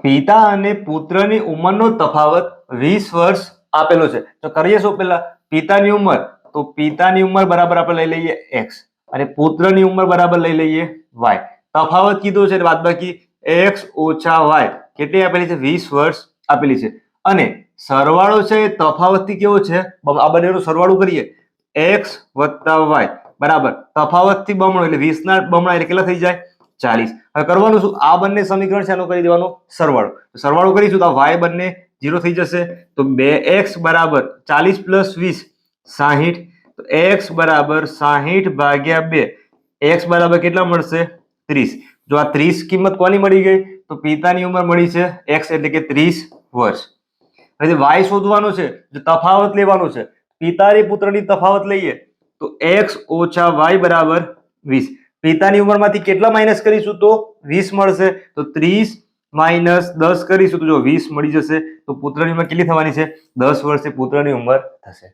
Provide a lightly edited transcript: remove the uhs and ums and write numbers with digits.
પિતા અને પુત્રની ઉંમરનો તફાવત 20 વર્ષ આપેલો છે. તો કરીએ શું પહેલા પિતાની ઉંમર, તો પિતાની ઉંમર બરાબર આપણે લઈ લઈએ x અને પુત્રની ઉંમર બરાબર લઈ લઈએ y. તફાવત કીધો છે બાદબાકી x ઓછા y કેટલી આપેલી છે 20 વર્ષ આપેલી છે. અને સરવાળો છે એ તફાવતથી કેવો છે, આ બંનેનો સરવાળો કરીએ x વત્તા y બરાબર તફાવતથી બમણો એટલે 20 ના બમણા એટલે કેટલા થઈ જાય 40. હવે કરવાનું શું, આ બંને સમીકરણ છે એનો કરી દેવાનો સરવાળો. સરવાળો કરીશું તો y બંને 0 થઈ જશે. તો 2x બરાબર 40 પ્લસ 20 60. તો x બરાબર 60 ભાગ્યા 2. x બરાબર કેટલા મળશે 30. જો આ 30 કિંમત કોની મળી ગઈ, તો પિતાની ઉંમર મળી છે x એટલે કે 30 વર્ષ. હવે y શોધવાનો છે, જો તફાવત લેવાનો છે, પિતા પુત્રની તફાવત લઈએ તો x ઓછા y બરાબર 20. પિતાની ઉંમરમાંથી કેટલા માઇનસ કરીશું તો 20 મળશે. તો 30 માઇનસ 10 કરીશું તો જો 20 મળી જશે. તો પુત્રની ઉંમર કેટલી થવાની છે 10 વર્ષે પુત્રની ઉંમર થશે.